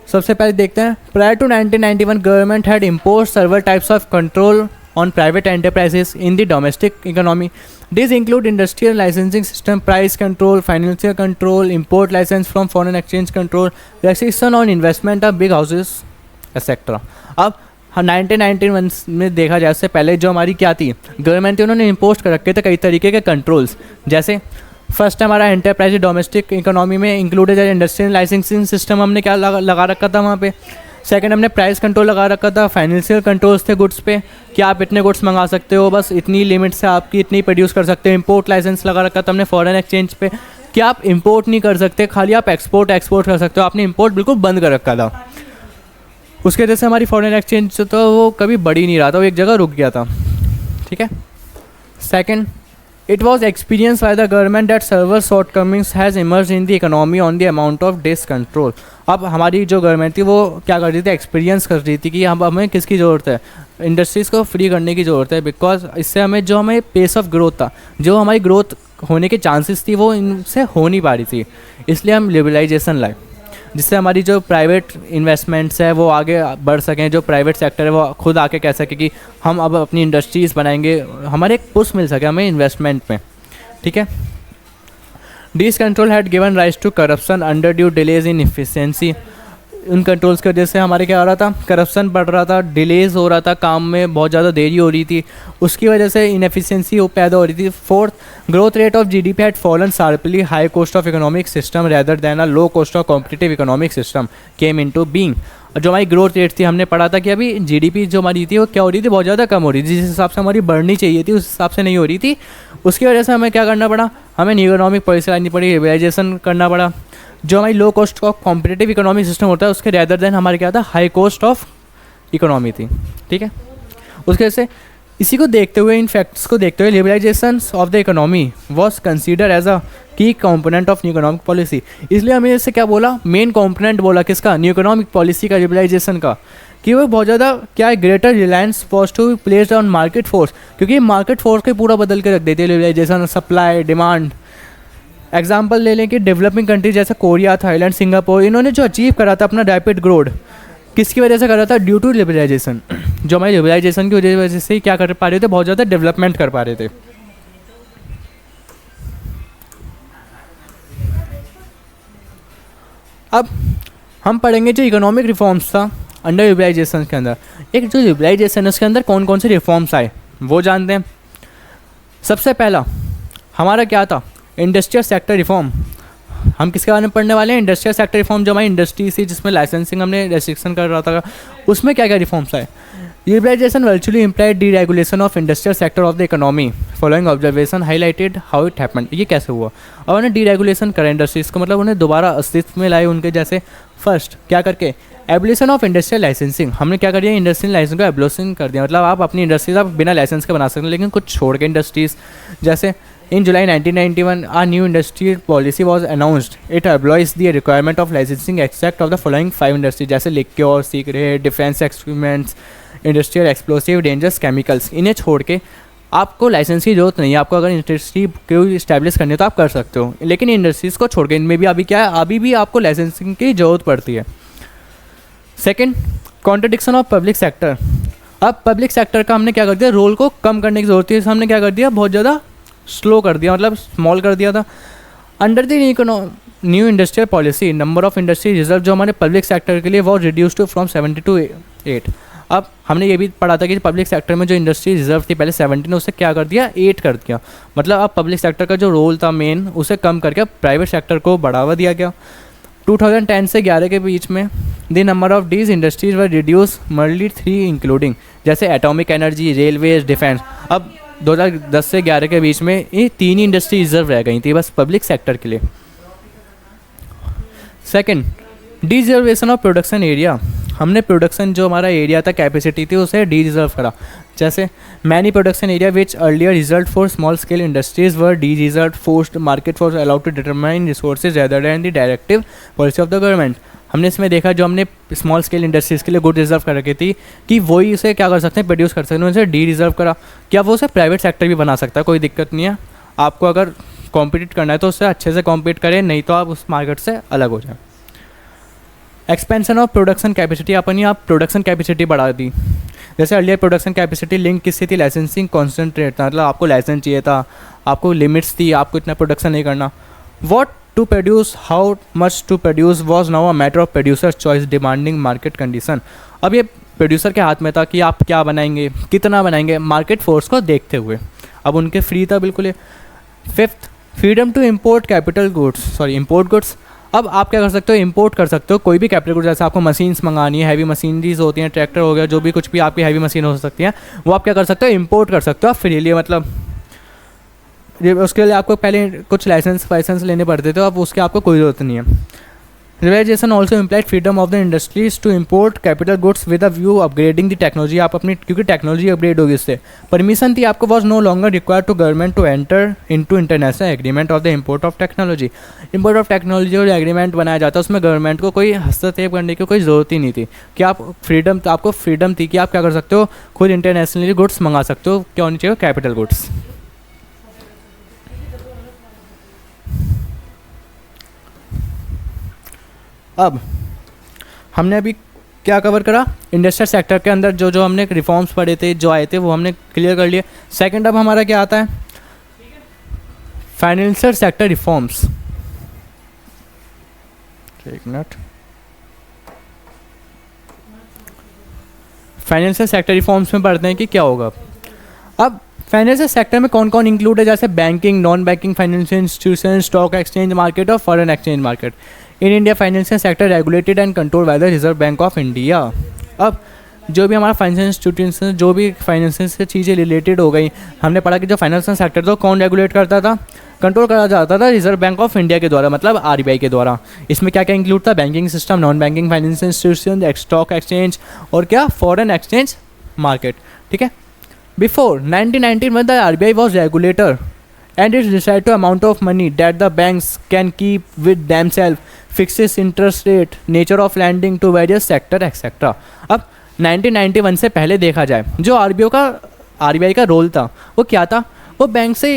A: सबसे पहले देखते हैं, prior to 1991 government had impose several types of control on private enterprises in the domestic economy. This include industrial licensing system, price control, financial control, import licence from foreign exchange control, restriction on investment of big houses etcetera. अब 1991 में देखा जाए, उससे पहले जो हमारी क्या थी गवर्नमेंट थी, उन्होंने इम्पोज कर रखे थे कई तरीके के कंट्रोल्स। जैसे फर्स्ट हमारा एंटरप्राइज डोमेस्टिक इकोनॉमी में इंक्लूडेड है इंडस्ट्रियल लाइसेंसिंग सिस्टम, हमने क्या लगा रखा था वहाँ पे। सेकंड हमने प्राइस कंट्रोल लगा रखा था, फाइनेंशियल कंट्रोल्स थे गुड्स पे कि आप इतने गुड्स मंगा सकते हो, बस इतनी लिमिट से आपकी इतनी प्रोड्यूस कर सकते हो। इम्पोर्ट लाइसेंस लगा रखा था हमने फॉरेन एक्सचेंज पे कि आप इम्पोर्ट नहीं कर सकते, खाली आप एक्सपोर्ट कर सकते हो। आपने इम्पोर्ट बिल्कुल बंद कर रखा था। उसके वजह से हमारी फॉरेन एक्सचेंज तो वो कभी बढ़ ही नहीं रहा था, वो एक जगह रुक गया था। ठीक है। Second, it was experience by the government that several shortcomings has emerge in the economy on the amount of this control. अब हमारी जो गवर्नमेंट थी वो क्या कर रही थी, एक्सपीरियंस कर रही थी कि हमें किसकी ज़रूरत है, इंडस्ट्रीज़ को फ्री करने की ज़रूरत है। बिकॉज इससे हमें पेस ऑफ ग्रोथ था, जो हमारी ग्रोथ होने के चांसेस थी वो इनसे हो नहीं पा रही थी, इसलिए हम लिबरलाइजेशन लाए, जिससे हमारी जो प्राइवेट इन्वेस्टमेंट्स है वो आगे बढ़ सकें, जो प्राइवेट सेक्टर है वो खुद आके कह सके कि हम अब अपनी इंडस्ट्रीज़ बनाएंगे, हमारे एक पुश मिल सके हमें इन्वेस्टमेंट में, ठीक है। This control had given rise to corruption, undue delays inefficiency. उन कंट्रोल्स की वजह से हमारे क्या हो रहा था, करप्शन बढ़ रहा था, डिलेज हो रहा था, काम में बहुत ज़्यादा देरी हो रही थी, उसकी वजह से इनएफिशिएंसी पैदा हो रही थी। Fourth, growth rate of GDP had fallen sharply, high cost of economic system rather than a low cost of competitive economic system came into being. जो हमारी ग्रोथ रेट थी, हमने पढ़ा था कि अभी जीडीपी जो हमारी थी वो क्या हो रही थी, बहुत ज़्यादा कम हो रही थी, जिस हिसाब से हमारी बढ़नी चाहिए थी उस हिसाब से नहीं हो रही थी। उसकी वजह से हमें क्या करना पड़ा, हमें न्यू इकोनॉमिक पॉलिसी लानी पड़ी, लिबरलाइजेशन करना पड़ा। जो हमारी low cost of competitive economic system होता है उसके रेदर देन हमारे क्या था, हाई कॉस्ट ऑफ इकोनॉमी थी, ठीक है। उसके वजह से इसी को देखते हुए, इन फैक्ट्स को देखते हुए, liberalisation of the economy was consider as a key component of new economic policy. इसलिए हमें इससे क्या बोला, मेन कंपोनेंट बोला किसका, न्यू इकोनॉमिक पॉलिसी का, लिबरलाइजेशन का, कि वो बहुत ज़्यादा क्या है, greater reliance was to be placed on market force, क्योंकि मार्केट फोर्स को पूरा बदल के रख देती है लिबरलाइजेशन, सप्लाई डिमांड। एग्जाम्पल ले लें कि डेवलपिंग कंट्रीज जैसे कोरिया, थाईलैंड, सिंगापुर, इन्होंने जो अचीव करा था अपना रैपिड ग्रोथ, किसकी वजह से करा था, ड्यू टू लिबरलाइजेशन। जो हमारी लिबरलाइजेशन की वजह से ही क्या कर पा रहे थे, बहुत ज़्यादा डेवलपमेंट कर पा रहे थे। अब हम पढ़ेंगे जो इकोनॉमिक रिफॉर्म्स था अंडर लिबरलाइजेशन के अंदर। एक जो लिबरलाइजेशन है उसके अंदर कौन कौन से रिफॉर्म्स आए वो जानते हैं। सबसे पहला हमारा क्या था, इंडस्ट्रियल सेक्टर रिफॉर्म। हम किसके बारे में पढ़ने वाले हैं, इंडस्ट्रियल सेक्टर रिफॉर्म। जो हमारी इंडस्ट्री थी जिसमें लाइसेंसिंग हमने रेस्ट्रिक्शन कर रहा था, उसमें क्या क्या रिफॉर्म्स आए। Liberalisation virtually implied deregulation of industrial sector of the economy, following observation highlighted how it happened. ये कैसे हुआ, और उन्हें डीरेगुलेशन करा इंडस्ट्रीज को, मतलब उन्हें दोबारा अस्तित्व में लाए उनके जैसे। फर्स्ट क्या करके, एबोलिशन ऑफ इंडस्ट्रियल लाइसेंसिंग। हमने क्या कर दिया, इंडस्ट्रियल लाइसेंस को एबोलिशन कर दिया, मतलब आप अपनी इंडस्ट्रीज आप बिना लाइसेंस के बना सकते हैं, लेकिन कुछ छोड़ के इंडस्ट्रीज। जैसे इन जुलाई 1991 a new industrial policy was announced. It abolished the requirement of licensing except of the following 5 industries, जैसे liquor, cigarette, defense equipments, industrial explosive, dangerous chemicals। इन्हें छोड़ के आपको लाइसेंस की जरूरत नहीं है। आपको अगर इंडस्ट्री कोई इस्टेब्लिश करनी है तो आप कर सकते हो, लेकिन इंडस्ट्रीज़ को छोड़ के इनमें भी अभी क्या है, अभी भी आपको लाइसेंसिंग की ज़रूरत पड़ती है। Second, contradiction of public sector. अब पब्लिक सेक्टर का हमने क्या कर दिया, रोल को कम करने की जरूरत है, हमने क्या कर दिया, बहुत ज़्यादा स्लो कर दिया, मतलब स्मॉल कर दिया था। Under the new industrial policy number of industry reserve जो हमारे पब्लिक सेक्टर के लिए वो रिड्यूस टू फ्रॉम 70 to 8। अब हमने ये भी पढ़ा था कि पब्लिक सेक्टर में जो इंडस्ट्री रिजर्व थी पहले 17, उसे क्या कर दिया, 8 कर दिया। मतलब अब पब्लिक सेक्टर का जो रोल था मेन, उसे कम करके प्राइवेट सेक्टर को बढ़ावा दिया गया। 2010 से 11 के बीच में the number of these industries were reduce merely 3 including, जैसे एटॉमिक एनर्जी, रेलवेज, डिफेंस। अब 2010 से 11 के बीच में ये 3 ही इंडस्ट्री रिजर्व रह गई थी बस पब्लिक सेक्टर के लिए। Second, dereservation of production area. हमने प्रोडक्शन जो हमारा एरिया था, कैपेसिटी थी, उसे डी रिजर्व करा। जैसे many production area which earlier result for small scale industries were dereserve forced market for allowed to determine resources rather than the directive policy of the government. हमने इसमें देखा जो हमने small scale industries के लिए good reserve कर रखी थी कि वही उसे क्या कर सकते हैं, प्रोड्यूस कर सकते हैं, उसे डी रिजर्व करा। क्या वो उसे प्राइवेट सेक्टर भी बना सकता है, कोई दिक्कत नहीं है। आपको अगर कॉम्पिटिट करना है तो उससे अच्छे से कॉम्पीट करें, नहीं तो आप उस मार्केट से अलग हो जाए। एक्सपेंशन ऑफ प्रोडक्शन कैपेसिटी, अपनी आप प्रोडक्शन कैपेसिटी बढ़ा दी। जैसे अर्लियर प्रोडक्शन कैपेसिटी लिंक किससे थी, लाइसेंसिंग कॉन्सेंट्रेट था, मतलब आपको लाइसेंस चाहिए था, आपको लिमिट्स थी, आपको इतना प्रोडक्शन नहीं करना। What to produce, how much to produce was now a matter of producer choice demanding market condition. अब ये प्रोड्यूसर के हाथ में था कि आप क्या बनाएंगे, कितना बनाएंगे, मार्केट फोर्स को देखते हुए। अब उनके फ्री था बिल्कुल ये। Fifth, freedom to import capital goods, import goods. अब आप क्या कर सकते हो, इंपोर्ट कर सकते हो कोई भी कैपिटल गुड्स। जैसे आपको मशीन्स मंगानी है, हैवी मशीनरीज होती हैं, ट्रैक्टर हो गया, जो भी कुछ भी आपकी हैवी मशीन हो सकती है, वो आप क्या कर सकते हो, इंपोर्ट कर सकते हो आप फ्रीली। मतलब उसके लिए आपको पहले कुछ लाइसेंस लेने पड़ते थे, अब उसके आपको कोई ज़रूरत नहीं है। Dereservation also implied freedom of the industries to import capital goods with a view upgrading the technology. आप अपनी, क्योंकि टेक्नोलॉजी अपग्रेड होगी इससे। परमिशन थी आपको, was no longer required to government to enter into international agreement of the import of technology. Import of technology और agreement बनाया जाता है, उसमें गवर्नमेंट को कोई हस्तक्षेप करने की कोई ज़रूरत ही नहीं थी। कि आप फ्रीडम, आपको फ्रीडम थी कि आप क्या कर सकते हो, खुद इंटरनेशनली गुड्स मंगा सकते हो। क्या होनी चाहिए, कैपिटल गुड्स। अब हमने अभी क्या कवर करा, इंडस्ट्रियल सेक्टर के अंदर जो जो हमने रिफॉर्म्स पढ़े थे, जो आए थे, वो हमने क्लियर कर लिए। सेकंड अब हमारा क्या आता है, फाइनेंशियल सेक्टर रिफॉर्म्स। एक मिनट, फाइनेंशियल सेक्टर रिफॉर्म्स में पढ़ते हैं कि क्या होगा। अब फाइनेंशियल सेक्टर में कौन कौन इंक्लूड है, जैसे banking, non banking financial institution, stock exchange market और foreign exchange market. In India financial sector regulated and control by the Reserve Bank of India. अब जो भी हमारा फाइनेंशियल इंस्टीट्यूशन, जो भी फाइनेंशियल से चीज़ें रिलेटेड हो गई, हमने पढ़ा कि जो फाइनेंशियल सेक्टर था कौन रेगुलेट करता था, कंट्रोल करा जाता था रिजर्व बैंक ऑफ इंडिया के द्वारा, मतलब आरबीआई के द्वारा। इसमें क्या क्या इंक्लूड था, banking system, non banking financial institution, stock exchange और क्या फॉरेन एक्सचेंज मार्केट। ठीक है। Before 1919 when the RBI was regulator and it decided to amount of money that the banks can keep with themselves, fixes interest rate, nature of lending to various sector etc. अब 1991 से पहले देखा जाए, जो RBI का role था वो क्या था, वो बैंक से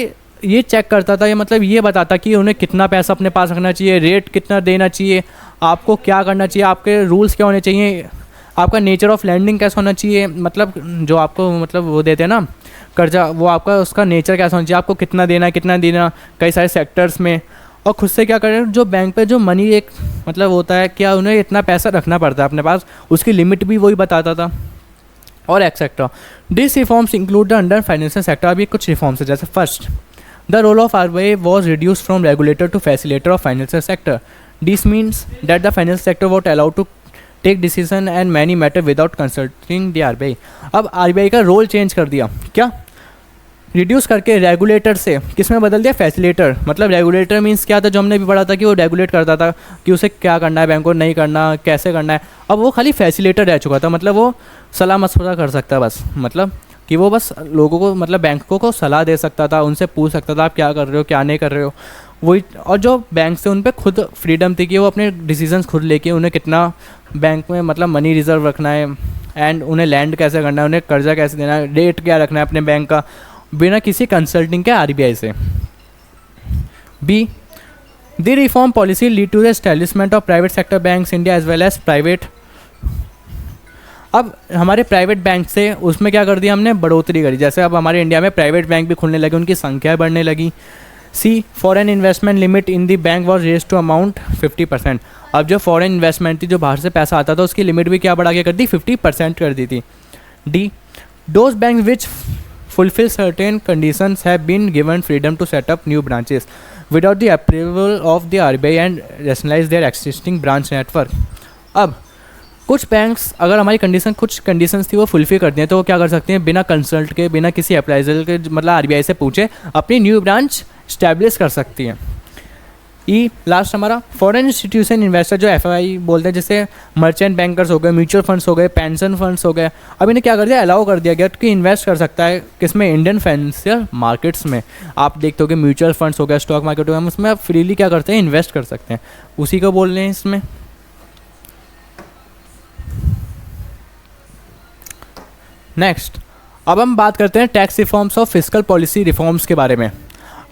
A: ये चेक करता था, ये मतलब ये बताता कि उन्हें कितना पैसा अपने पास रखना चाहिए, रेट कितना देना चाहिए, आपको क्या करना चाहिए, आपके रूल्स क्या होने चाहिए, आपका नेचर ऑफ लैंडिंग कैसा होना चाहिए, मतलब जो आपको मतलब वो देते हैं ना कर्जा, वो आपका उसका नेचर कैसा होना चाहिए, आपको कितना देना कई सारे सेक्टर्स में, और खुद से क्या करें, जो बैंक पे जो मनी एक मतलब होता है, क्या उन्हें इतना पैसा रखना पड़ता है अपने पास, उसकी लिमिट भी वही बताता था और etcetera. This reforms include the under financial sector. अभी कुछ रिफॉर्म्स है, जैसे first, the role of RBI was reduce from regulator to facilitator of financial sector. This means that the financial sector what allowed to take decision and many matter without consulting the RBI. अब RBI का role change कर दिया, क्या reduce करके regulator से किस में बदल दिया, फैसिलेटर। मतलब रेगुलेटर मीन्स क्या था, जो हमने भी पढ़ा था कि वो रेगुलेट करता था कि उसे क्या करना है, बैंक को नहीं करना, कैसे करना है। अब वो खाली फैसिलेटर रह चुका था, मतलब वो सलाह मशवरा कर सकता है बस, मतलब कि वो बस लोगों को मतलब बैंकों को सलाह दे सकता था, उनसे पूछ सकता था आप क्या कर रहे हो क्या नहीं कर रहे हो वही। और जो बैंक से उन पर खुद फ्रीडम थी कि वो अपने डिसीजंस खुद लेके उन्हें कितना बैंक में मतलब मनी रिजर्व रखना है, एंड उन्हें लैंड कैसे करना है, उन्हें कर्जा कैसे देना है, रेट क्या रखना है अपने बैंक का, बिना किसी कंसल्टिंग के आरबीआई से। B, the reform policy lead to the establishment of private sector banks India as well as private. अब हमारे प्राइवेट बैंक से उसमें क्या कर दिया हमने, बढ़ोतरी करी, जैसे अब हमारे इंडिया में प्राइवेट बैंक भी खुलने लगे, उनकी संख्या बढ़ने लगी। C, foreign investment limit in the bank was raise to amount 50%। अब जो फॉरेन इन्वेस्टमेंट थी, जो बाहर से पैसा आता था, उसकी लिमिट भी क्या बढ़ा के कर दी, 50% कर दी थी। D, those bank which fulfill certain conditions have been given freedom to set up new branches without the approval of the RBI and rationalize their existing branch network। अब कुछ बैंक्स अगर हमारी कुछ कंडीशंस थी वो फुलफिल करती हैं, तो वो क्या कर सकते हैं, बिना कंसल्ट के, बिना किसी अप्राइजल के, मतलब आरबीआई से पूछे अपनी न्यू ब्रांच स्टैब्लिश कर सकती हैं। ई, लास्ट हमारा फॉरेन इंस्टीट्यूशन इन्वेस्टर, जो एफआई बोलते हैं, जैसे मर्चेंट बैंकर्स हो गए, म्यूचुअल फंड्स हो गए, पेंशन फंड्स हो गए, अब इन्हें क्या कर दिया, अलाउ कर दिया गया कि इन्वेस्ट कर सकता है किसमें, इंडियन फाइनेंशियल मार्केट्स में। आप देखते हो कि म्यूचुअल फंड्स हो गया, स्टॉक मार्केट हो गया, उसमें आप फ्रीली क्या करते हैं, इन्वेस्ट कर सकते हैं, उसी को बोल रहे हैं इसमें। नेक्स्ट, अब हम बात करते हैं टैक्स रिफॉर्म्स और फिस्कल पॉलिसी रिफॉर्म्स के बारे में।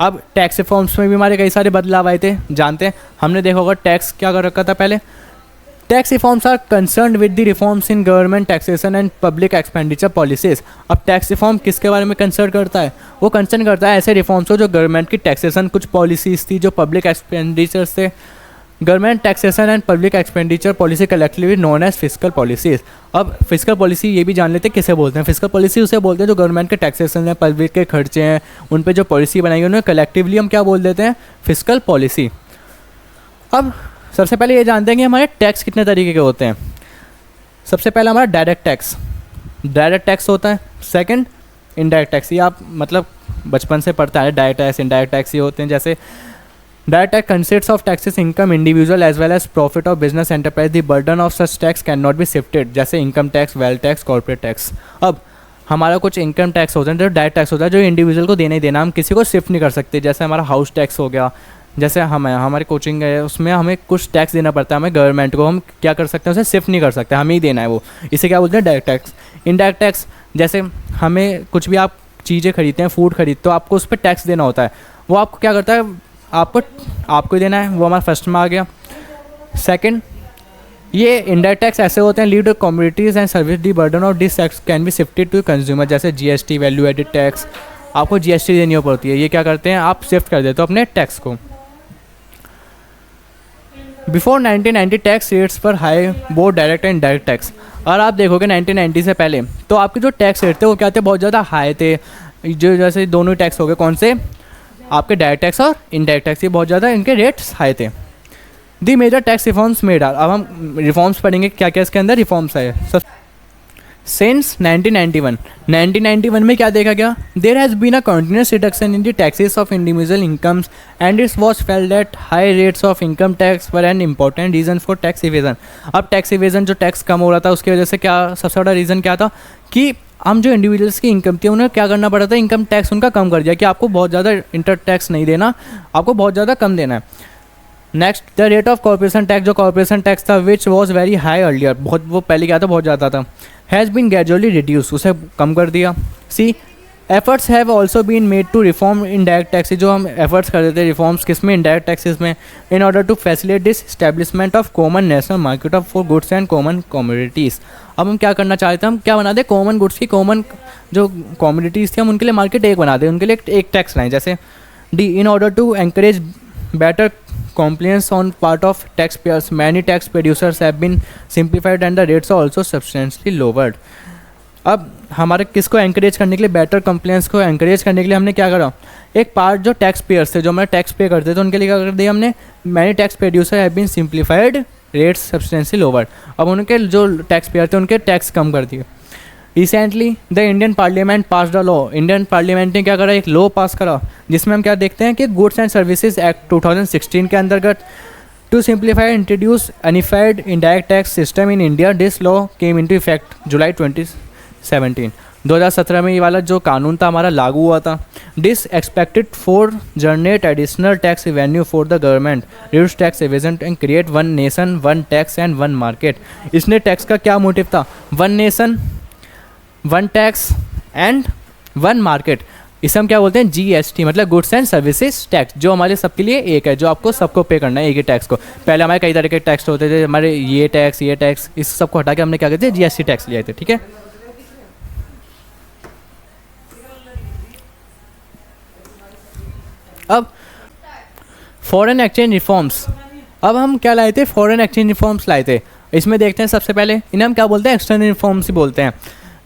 A: अब टैक्स रिफॉर्म्स में भी हमारे कई सारे बदलाव आए थे, जानते हैं। हमने देखा होगा टैक्स क्या कर रखा था पहले, tax reforms are concerned with the reforms in government taxation and public expenditure policies. अब टैक्स रिफॉर्म किसके बारे में कंसर्न करता है, वो कंसर्न करता है ऐसे रिफॉर्म्स को जो गवर्नमेंट की टैक्सेशन, कुछ पॉलिसीज थी जो पब्लिक एक्सपेंडिचर्स थे, government taxation and public expenditure policy collectively known as fiscal policies. अब फिस्कल पॉलिसी ये भी जान लेते हैं किसे बोलते हैं। फिस्कल पॉलिसी उसे बोलते हैं जो गवर्नमेंट के टैक्सेशन है, पब्लिक के खर्चे हैं, उन पे जो पॉलिसी बनाई है उन्हें कलेक्टिवली हम क्या बोल देते हैं, फिस्कल पॉलिसी। अब सबसे पहले ये जानते हैं कि हमारे टैक्स कितने तरीके के होते हैं। सबसे पहला हमारा डायरेक्ट टैक्स होता है। सेकंड, इनडायरेक्ट टैक्स, ये आप मतलब बचपन से पढ़ता है, डायरेक्ट टैक्स इनडायरेक्ट टैक्स ये होते हैं। जैसे direct tax consists of taxes income individual as well as profit of business enterprise, the burden of such tax can not be shifted, जैसे income tax, wealth tax, corporate tax. अब हमारा कुछ income tax होता है जो direct tax होता है, जो इंडिविजुअल को देना ही देना, हम किसी को शिफ्ट नहीं कर सकते। जैसे हमारा हाउस टैक्स हो गया, जैसे हमारी कोचिंग है उसमें हमें कुछ टैक्स देना पड़ता है हमें गवर्नमेंट को, हम क्या कर सकते हैं उसे शिफ्ट नहीं कर सकते, हमें ही देना है वो, इसे क्या बोलते हैं डायरेक्ट टैक्स। इनडायरेक्ट टैक्स, जैसे हमें कुछ भी आप चीज़ें खरीदते हैं, फूड खरीदते हो, आपको उस पर टैक्स देना होता है, वो आपको क्या करता है, आपको ही देना है, वो हमारा फर्स्ट में आ गया। सेकंड, ये इनडायरेक्ट टैक्स ऐसे होते हैं, lead to commodities and service the burden of this tax can be shifted to consumer, जैसे जीएसटी, वैल्यू एडेड टैक्स, आपको जीएसटी देनी पड़ती है, ये क्या करते हैं आप शिफ्ट कर देते हो अपने टैक्स को। बिफोर 1990 टैक्स रेट्स पर high both direct and indirect tax. और आप देखोगे 1990 से पहले तो आपके जो टैक्स रेट थे वो क्या थे, बहुत ज़्यादा हाई थे। जो जैसे दोनों टैक्स हो गए, कौन से, आपके डायरेक्ट टैक्स और इनडायरेक्ट टैक्स, ये बहुत ज़्यादा इनके रेट्स हाई थे। The major tax reforms made are, अब हम रिफॉर्म्स पढ़ेंगे क्या क्या इसके अंदर रिफॉर्म्स आए। सब सिंस 1991 में क्या देखा गया, there has been a continuous reduction in the taxes of individual incomes and its was felt that high rates of income tax were an important reason for tax evasion. अब tax evasion, जो tax कम हो रहा था उसकी वजह से क्या सबसे बड़ा रीज़न क्या था कि हम जो इंडिविजुअल्स की इनकम थी उन्हें क्या करना पड़ा था, इनकम टैक्स उनका कम कर दिया कि आपको बहुत ज़्यादा इंटर टैक्स नहीं देना, आपको बहुत ज़्यादा कम देना है। Next, the rate of corporation tax, जो कॉर्पोरेशन टैक्स था which was very high earlier, बहुत वो पहले क्या था बहुत ज़्यादा था, हैज़ बीन ग्रेजुअली रिड्यूस, उसे कम कर दिया। C efforts have also been made to reform indirect taxes, जो हम एफर्ट्स कर देते हैं रिफॉर्म्स किस में, इनडायरेक्ट टैक्सेस में, in order to facilitate this establishment of common national market of for goods and common commodities. अब हम क्या करना चाहते हैं, हम क्या बना दें, कॉमन गुड्स की कॉमन जो कमोडिटीज़ थी हम उनके लिए मार्केट एक बना दें, उनके लिए एक टैक्स लाएँ। जैसे D, in order to encourage better compliance on part of taxpayers, many tax producers have been simplified and the rates are also substantially lowered। अब हमारे किसको एंकरेज करने के लिए, बेटर कंप्लेंस को एंकरेज करने के लिए हमने क्या करा, एक पार्ट जो टैक्स पेयर्स थे, जो हमारे टैक्स पे करते थे उनके लिए क्या कर दिया हमने, many tax producer have been simplified, rates substantially lowered. अब उनके जो टैक्स पेयर थे उनके टैक्स कम कर दिए। Recently the Indian parliament pass the law, Indian parliament ने क्या करा, एक लॉ पास करा जिसमें हम क्या देखते हैं कि गुड्स एंड सर्विसेज एक्ट 2016 के अंतर्गत to simplify introduce unified indirect tax system in India, this law came into effect July 2017। 2017 में ये वाला जो कानून था हमारा लागू हुआ था। This expected for generate additional tax revenue for the government, reduce tax evasion and create one nation one tax and one market. इसने टैक्स का क्या मोटिव था, one nation one tax and one market, इसे हम क्या बोलते हैं, GST, मतलब गुड्स एंड सर्विसेज टैक्स, जो हमारे सबके लिए एक है, जो आपको सबको पे करना है एक ही टैक्स को। पहले हमारे कई तरह के टैक्स होते थे, हमारे ये टैक्स, इस सबको हटा के हमने क्या कहते हैं, जीएसटी टैक्स लिया थे, ठीक है। अब फॉरेन एक्सचेंज रिफॉर्म्स, अब हम क्या लाए थे, फॉरेन एक्सचेंज रिफॉर्म्स लाए थे। इसमें देखते हैं सबसे पहले इन्हें हम क्या बोलते हैं, एक्सटर्नल रिफॉर्म्स ही बोलते हैं।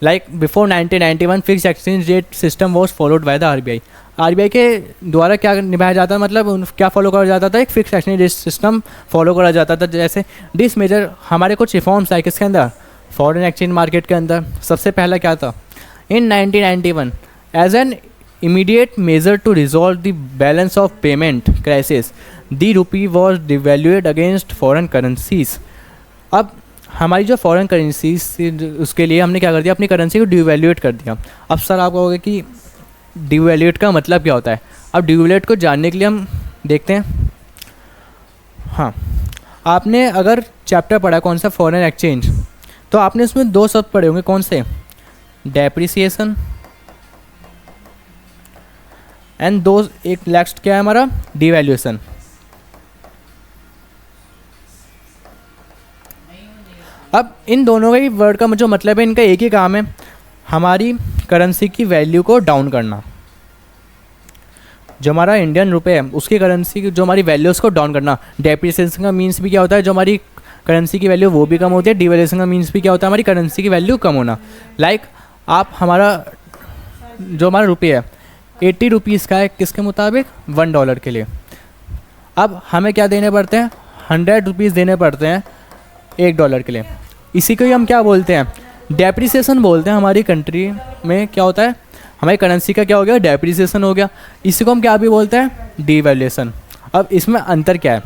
A: Like before 1991 fix exchange rate system was followed by the RBI. RBI के द्वारा क्या निभाया जाता है, मतलब क्या फॉलो करा जाता था, एक fix exchange rate system follow करा जाता था। जैसे दिस मेजर हमारे कुछ रिफॉर्म्स आए किसके अंदर, फॉरेन एक्सचेंज मार्केट के अंदर। सबसे पहला क्या था, in 1991 as an immediate measure to resolve the balance of payment crisis, the rupee was devalued against foreign currencies। अब हमारी जो फॉरेन करेंसीज उसके लिए हमने क्या कर दिया, अपनी करेंसी को डिवैल्यूएट कर दिया। अब सर आप कहोगे कि डिवैल्यूएट का मतलब क्या होता है। अब डिवैल्यूएट को जानने के लिए हम देखते हैं, हाँ आपने अगर चैप्टर पढ़ा कौन सा, फॉरेन एक्सचेंज, तो आपने उसमें दो शब्द पढ़े होंगे, कौन से, डेप्रिसिएशन एंड दो, एक नेक्स्ट क्या है हमारा, डिवैल्यूएशन। अब इन दोनों का ही वर्ड का जो मतलब है, इनका एक ही काम है, हमारी करेंसी की वैल्यू को डाउन करना। जो हमारा इंडियन रुपए है उसकी करेंसी की जो हमारी वैल्यू उसको डाउन करना। डेप्रिसिएशन का मीन्स भी क्या होता है, जो हमारी करेंसी की वैल्यू वो भी कम होती है। डिवैल्यूएशन का मीन्स भी क्या होता है, हमारी करेंसी की वैल्यू कम होना। लाइक आप हमारा जो हमारा रुपये है 80 रुपीज़ का है, किसके मुताबिक, $1 के लिए। अब हमें क्या देने पड़ते हैं, 100 रुपीज़ देने पड़ते हैं $1 के लिए। इसी को ही हम क्या बोलते हैं, डेप्रिसिएशन बोलते हैं। हमारी कंट्री में क्या होता है, हमारी करेंसी का क्या हो गया, डेप्रिसिएशन हो गया। इसी को हम क्या भी बोलते हैं, डिवैल्यूएशन। अब इसमें अंतर क्या है,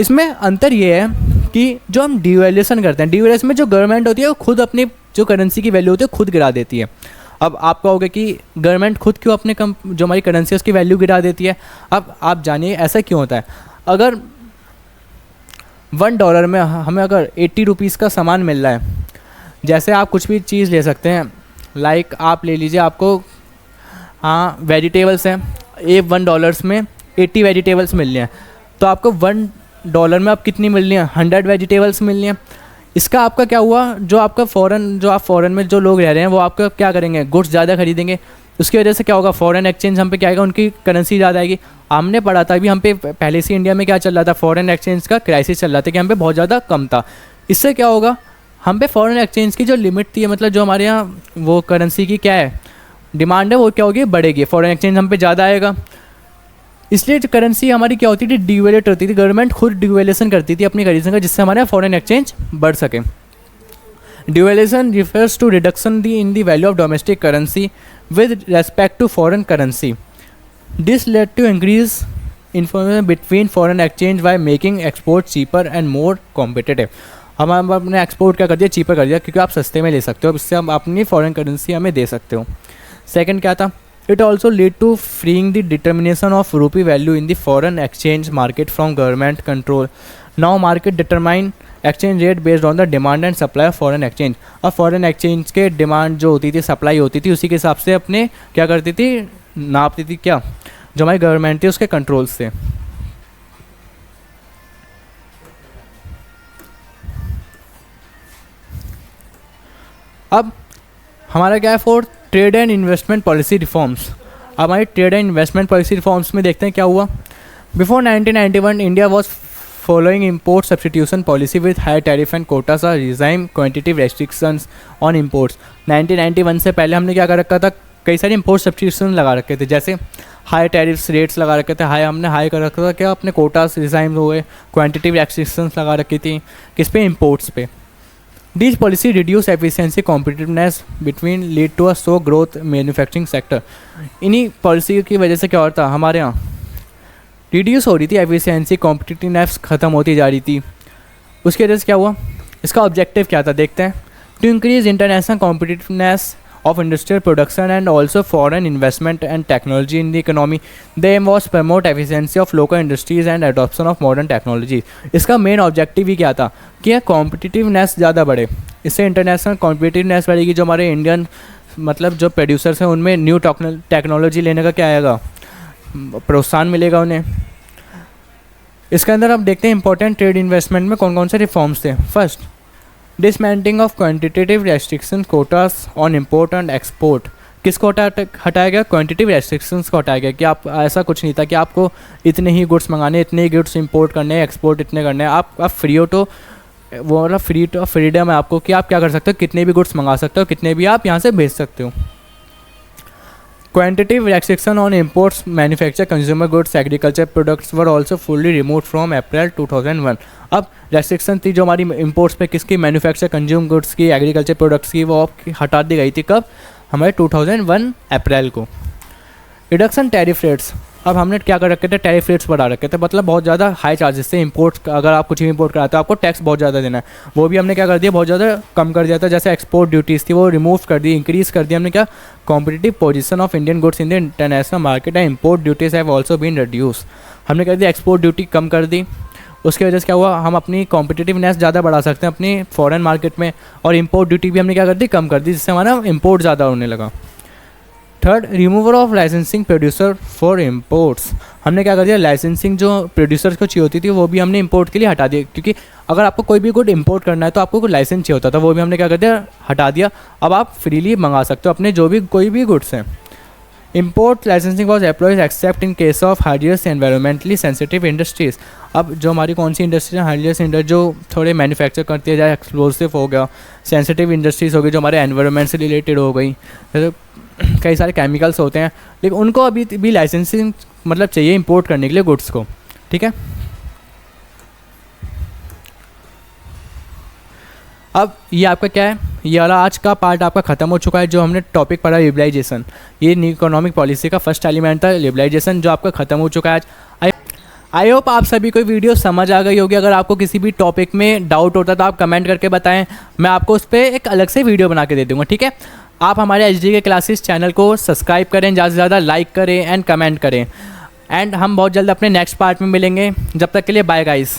A: इसमें अंतर ये है कि जो हम डिवैल्यूएशन करते हैं, डिवैल्यूएशन में जो गवर्नमेंट होती है वो खुद अपनी जो करेंसी की वैल्यू होती है खुद गिरा देती है। अब आप कहोगे कि गवर्नमेंट खुद क्यों अपने जो हमारी करेंसी है उसकी वैल्यू गिरा देती है। अब आप जानिए ऐसा क्यों होता है। अगर $1 में हमें अगर 80 रुपीज़ का सामान मिल रहा है, जैसे आप कुछ भी चीज़ ले सकते हैं, लाइक आप ले लीजिए, आपको हाँ वेजिटेबल्स हैं, $1 में 80 वेजिटेबल्स मिल रहे हैं, तो आपको डॉलर में आप कितनी मिल रही हैं, 100 वेजिटेबल्स मिल रही हैं। इसका आपका क्या हुआ, जो आप फ़ॉरेन में जो लोग रह रहे हैं वो आपका क्या करेंगे, गुड्स ज़्यादा खरीदेंगे। उसकी वजह से क्या होगा, फॉरेन एक्सचेंज हम पे क्या आएगा, उनकी करेंसी ज़्यादा आएगी। हमने पढ़ा था अभी हम पे पहले से इंडिया में क्या चल रहा था, फॉरेन एक्सचेंज का क्राइसिस चल रहा था कि हम पे बहुत ज़्यादा कम था। इससे क्या होगा, हम पे फॉरेन एक्सचेंज की जो लिमिट थी, मतलब जो हमारे यहाँ वो करेंसी की क्या है डिमांड है, वो क्या होगी, बढ़ेगी। फॉरेन एक्सचेंज हम पे ज़्यादा आएगा, इसलिए जो करेंसी हमारी क्या होती थी, डिवेलेट होती थी। गवर्नमेंट खुद डिवेलेशन करती थी अपनी करेंसी का, जिससे हमारे यहाँ फॉरेन एक्सचेंज बढ़ सके। Devaluation refers to reduction in the value of domestic currency with respect to foreign currency. This led to increase information between foreign exchange by making export cheaper and more competitive. हम अपने export क्या कर दिया, cheaper कर दिया, क्योंकि आप सस्ते में ले सकते हो, इससे हम अपनी फॉरेन करेंसी हमें दे सकते हो। सेकंड क्या था, it also lead to freeing the determination of rupee value in the foreign exchange market from government control. Now market determine exchange rate based on the demand and supply of foreign exchange. अब foreign exchange के demand जो होती थी, supply होती थी, उसी के हिसाब से अपने क्या करती थी, नापती थी, क्या जो हमारी गवर्नमेंट थी उसके कंट्रोल से। अब हमारा क्या है, fourth, trade and investment policy reforms. अब हमारी trade and investment policy reforms में देखते हैं क्या हुआ। Before 1991 India was following import substitution policy with high tariff and quotas or regime quantitative restrictions on imports। 1991 से पहले हमने क्या कर रखा था, कई सारे import substitution लगा रखे थे, जैसे हाई टैरिफ्स रेट्स लगा रखे थे, हमने हाई कर रखा था क्या, अपने कोटास रिजाइम हुए, क्वांटिटिव रेस्ट्रिक्शंस लगा रखी थी, किस पे, इंपोर्ट्स पे। This policy reduce efficiency competitiveness between lead to a so growth manufacturing sector. इन्हीं पॉलिसी की वजह से क्या होता, हमारे यहाँ रिड्यूस हो रही थी एफिशिएंसी, कॉम्पिटिटिवनेस ख़त्म होती जा रही थी। उसकी वजह से क्या हुआ, इसका ऑब्जेक्टिव क्या था देखते हैं। To increase international competitiveness of industrial production and also foreign investment and technology in the economy. The aim was promote efficiency of local industries and adoption of modern technologies. इसका मेन ऑब्जेक्टिव ही क्या था कि competitiveness ज़्यादा बढ़े, इससे international competitiveness बढ़ेगी। जो हमारे इंडियन मतलब जो प्रोड्यूसर्स हैं उनमें न्यू टेक्नोलॉजी लेने का क्या आएगा, प्रोत्साहन मिलेगा उन्हें। इसके अंदर अब देखते हैं इंपॉर्टेंट ट्रेड इन्वेस्टमेंट में कौन कौन से रिफॉर्म्स थे। First, dismantling of quantitative restriction quotas on import and export. किसको हटाया गया, क्वांटिटिव रेस्ट्रिक्शंस को हटाया गया कि आप ऐसा कुछ नहीं था कि आपको इतने ही गुड्स मंगाने, इतने ही गुड्स इंपोर्ट करने, एक्सपोर्ट इतने करने। आप फ्री हो तो वो मतलब फ्रीडम है आपको कि आप क्या कर सकते हो, कितने भी गुड्स मंगा सकते हो, कितने भी आप यहाँ से भेज सकते हो। Quantitative restriction on imports, manufactured consumer goods, agriculture products were also fully removed from April 2001। अब रेस्ट्रिक्शन थी जो हमारी इंपोर्ट्स पे किसकी, मैन्युफैक्चर कंज्यूम गुड्स की, एग्रीकल्चर प्रोडक्ट्स की, वो हटा दी गई थी कब, हमारे 2001 अप्रैल को। रिडक्शन टैरिफ रेट्स, अब हमने क्या कर रखे थे, टैरिफ रेट्स बढ़ा रखे थे, मतलब बहुत ज़्यादा हाई चार्जेस से इंपोर्ट, अगर आप कुछ भी इंपोर्ट कराते हो आपको टैक्स बहुत ज़्यादा देना है, वो भी हमने क्या कर दिया, बहुत ज़्यादा कम कर दिया था। जैसे एक्सपोर्ट ड्यूटीज़ थी वो रिमूव कर दी, इंक्रीज़ कर दिया हमने। क्या, competitive position of Indian goods in the international market and import duties have also been reduce. हमने कर दिया एक्सपोर्ट ड्यूटी कम कर दी, उसकी वजह से क्या हुआ, हम अपनी कॉम्पिटिटिवनेस ज़्यादा बढ़ा सकते हैं अपनी फॉरेन मार्केट में। और इंपोर्ट ड्यूटी भी हमने क्या कर दी, कम कर दी, जिससे हमारा इंपोर्ट ज़्यादा होने लगा। Third, removal of licensing producer for imports. हमने क्या कर दिया, लाइसेंसिंग जो प्रोड्यूसर्स को चाहिए होती थी वो भी हमने इंपोर्ट के लिए हटा दिया, क्योंकि अगर आपको कोई भी गुड इंपोर्ट करना है तो आपको कोई लाइसेंस चाहिए होता था, वो भी हमने क्या कर दिया, हटा दिया। अब आप फ्रीली मंगा सकते हो अपने जो भी कोई भी गुड्स हैं। Import licensing was abolished except in case of hazardous environmentally sensitive industries. अब जो हमारी कौन सी इंडस्ट्री है, हार्डियस इंडस्ट्री जो थोड़े मैन्युफैक्चर करती है, चाहे एक्सप्लोसिव हो गया, सेंसिटिव इंडस्ट्रीज़ हो गई जो हमारे एनवायरनमेंट से रिलेटेड हो गई, जैसे कई सारे केमिकल्स होते हैं, लेकिन उनको अभी भी लाइसेंसिंग मतलब चाहिए इंपोर्ट करने के लिए गुड्स को, ठीक है। अब ये आपका क्या है, ये वाला आज का पार्ट आपका ख़त्म हो चुका है। जो हमने टॉपिक पढ़ा लिबरलाइजेशन, ये न्यू इकोनॉमिक पॉलिसी का फर्स्ट एलिमेंट था लिबरलाइजेशन, जो आपका ख़त्म हो चुका है आज। आई होप आप सभी को वीडियो समझ आ गई होगी। अगर आपको किसी भी टॉपिक में डाउट होता तो आप कमेंट करके बताएं, मैं आपको उस पर एक अलग से वीडियो बना के दे दूँगा, ठीक है। आप हमारे HDK क्लासेस चैनल को सब्सक्राइब करें, ज़्यादा से ज़्यादा लाइक करें एंड कमेंट करें। एंड हम बहुत जल्द अपने नेक्स्ट पार्ट में मिलेंगे। जब तक के लिए बाय गाइस।